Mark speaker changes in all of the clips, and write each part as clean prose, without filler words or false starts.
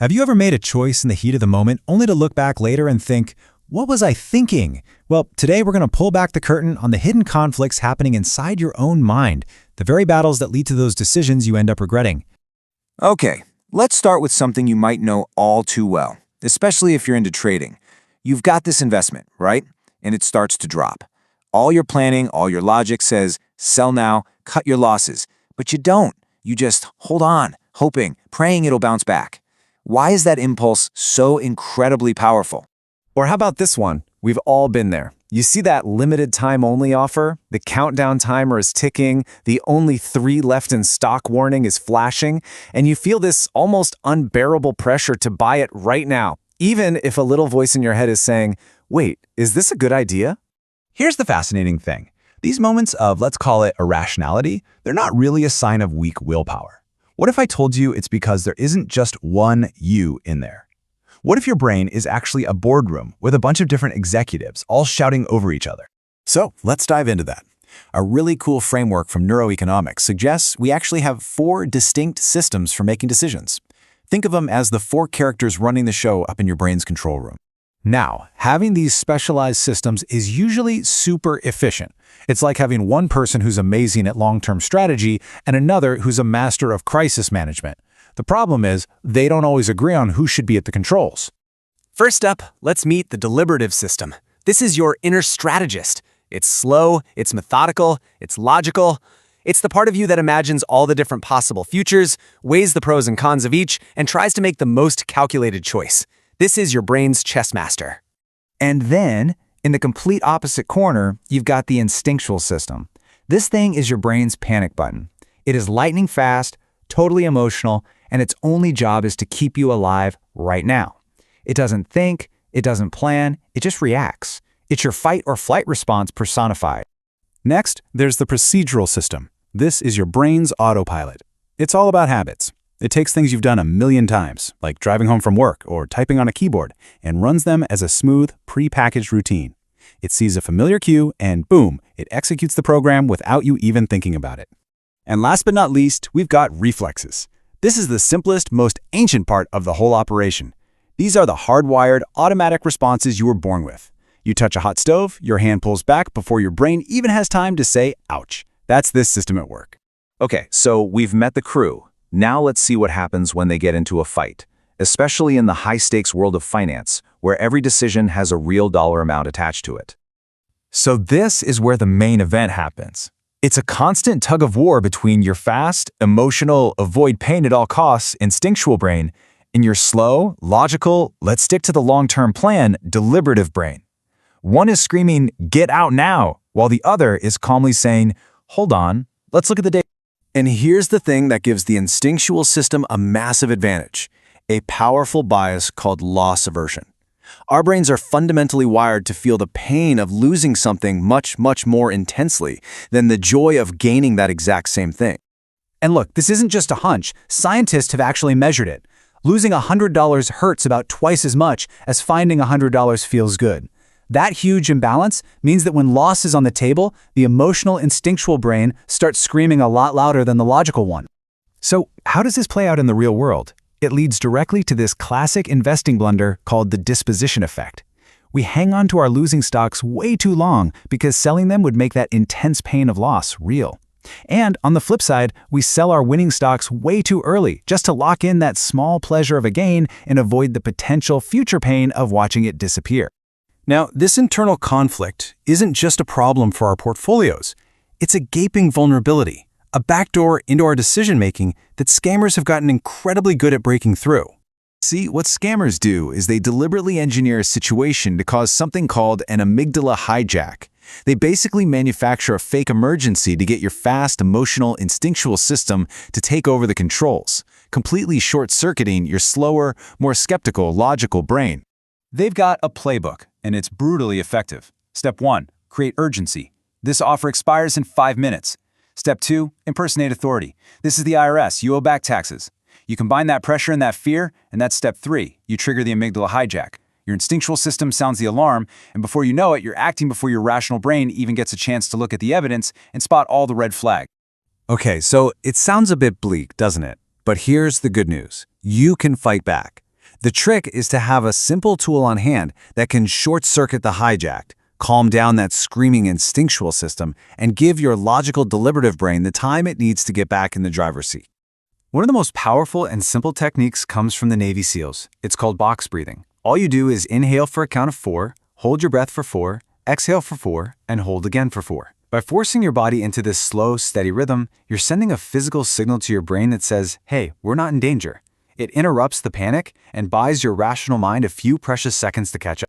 Speaker 1: Have you ever made a choice in the heat of the moment only to look back later and think, what was I thinking? Well, today we're going to pull back the curtain on the hidden conflicts happening inside your own mind, the very battles that lead to those decisions you end up regretting.
Speaker 2: Okay, let's start with something you might know all too well, especially if you're into trading. You've got this investment, right? And it starts to drop. All your planning, all your logic says, sell now, cut your losses. But you don't. You just hold on, hoping, praying it'll bounce back. Why is that impulse so incredibly powerful?
Speaker 3: Or how about this one? We've all been there. You see that limited time only offer? The countdown timer is ticking, the only 3 left in stock warning is flashing, and you feel this almost unbearable pressure to buy it right now, even if a little voice in your head is saying, wait, is this a good idea?
Speaker 4: Here's the fascinating thing. These moments of, let's call it irrationality, they're not really a sign of weak willpower. What if I told you it's because there isn't just one you in there? What if your brain is actually a boardroom with a bunch of different executives all shouting over each other?
Speaker 1: So let's dive into that. A really cool framework from neuroeconomics suggests we actually have 4 distinct systems for making decisions. Think of them as the 4 characters running the show up in your brain's control room. Now, having these specialized systems is usually super efficient. It's like having one person who's amazing at long-term strategy and another who's a master of crisis management. The problem is, they don't always agree on who should be at the controls.
Speaker 3: First up, let's meet the deliberative system. This is your inner strategist. It's slow, it's methodical, it's logical. It's the part of you that imagines all the different possible futures, weighs the pros and cons of each, and tries to make the most calculated choice. This is your brain's chess master.
Speaker 5: And then, in the complete opposite corner, you've got the instinctual system. This thing is your brain's panic button. It is lightning fast, totally emotional, and its only job is to keep you alive right now. It doesn't think, it doesn't plan, it just reacts. It's your fight or flight response personified.
Speaker 1: Next, there's the procedural system. This is your brain's autopilot. It's all about habits. It takes things you've done a million times, like driving home from work or typing on a keyboard, and runs them as a smooth, pre-packaged routine. It sees a familiar cue and boom, it executes the program without you even thinking about it. And last but not least, we've got reflexes. This is the simplest, most ancient part of the whole operation. These are the hardwired, automatic responses you were born with. You touch a hot stove, your hand pulls back before your brain even has time to say, ouch. That's this system at work.
Speaker 2: Okay, so we've met the crew. Now let's see what happens when they get into a fight, especially in the high-stakes world of finance, where every decision has a real dollar amount attached to it.
Speaker 3: So this is where the main event happens. It's a constant tug of war between your fast, emotional, avoid pain at all costs, instinctual brain, and your slow, logical, let's stick to the long-term plan, deliberative brain. One is screaming, get out now, while the other is calmly saying, hold on, let's look at the data.
Speaker 1: And here's the thing that gives the instinctual system a massive advantage, a powerful bias called loss aversion. Our brains are fundamentally wired to feel the pain of losing something much, much more intensely than the joy of gaining that exact same thing.
Speaker 5: And look, this isn't just a hunch. Scientists have actually measured it. Losing $100 hurts about twice as much as finding $100 feels good. That huge imbalance means that when loss is on the table, the emotional, instinctual brain starts screaming a lot louder than the logical one.
Speaker 1: So how does this play out in the real world? It leads directly to this classic investing blunder called the disposition effect. We hang on to our losing stocks way too long because selling them would make that intense pain of loss real. And on the flip side, we sell our winning stocks way too early just to lock in that small pleasure of a gain and avoid the potential future pain of watching it disappear. Now, this internal conflict isn't just a problem for our portfolios. It's a gaping vulnerability, a backdoor into our decision-making that scammers have gotten incredibly good at breaking through. See, what scammers do is they deliberately engineer a situation to cause something called an amygdala hijack. They basically manufacture a fake emergency to get your fast, emotional, instinctual system to take over the controls, completely short-circuiting your slower, more skeptical, logical brain. They've got a playbook, and it's brutally effective. Step 1, create urgency. This offer expires in 5 minutes. Step 2, impersonate authority. This is the IRS, you owe back taxes. You combine that pressure and that fear, and that's step 3, you trigger the amygdala hijack. Your instinctual system sounds the alarm, and before you know it, you're acting before your rational brain even gets a chance to look at the evidence and spot all the red flags. Okay, so it sounds a bit bleak, doesn't it? But here's the good news. You can fight back. The trick is to have a simple tool on hand that can short-circuit the hijacked, calm down that screaming instinctual system, and give your logical deliberative brain the time it needs to get back in the driver's seat. One of the most powerful and simple techniques comes from the Navy SEALs. It's called box breathing. All you do is inhale for a count of 4, hold your breath for 4, exhale for 4, and hold again for 4. By forcing your body into this slow, steady rhythm, you're sending a physical signal to your brain that says, hey, we're not in danger. It interrupts the panic and buys your rational mind a few precious seconds to catch up.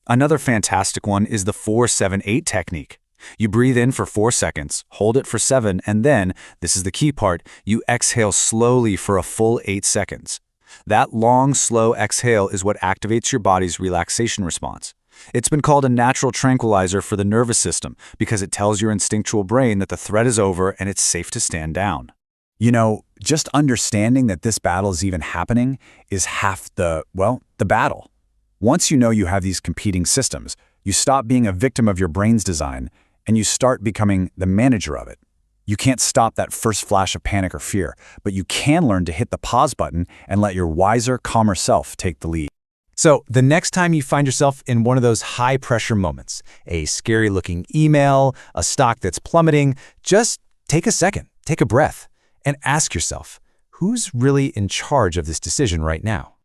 Speaker 1: Another fantastic one is the 4-7-8 technique. You breathe in for 4 seconds, hold it for 7, and then, this is the key part, you exhale slowly for a full 8 seconds. That long, slow exhale is what activates your body's relaxation response. It's been called a natural tranquilizer for the nervous system because it tells your instinctual brain that the threat is over and it's safe to stand down.
Speaker 4: You know, just understanding that this battle is even happening is half the battle. Once you know you have these competing systems, you stop being a victim of your brain's design and you start becoming the manager of it. You can't stop that first flash of panic or fear, but you can learn to hit the pause button and let your wiser, calmer self take the lead.
Speaker 3: So the next time you find yourself in one of those high-pressure moments, a scary-looking email, a stock that's plummeting, just take a second, take a breath, and ask yourself, who's really in charge of this decision right now?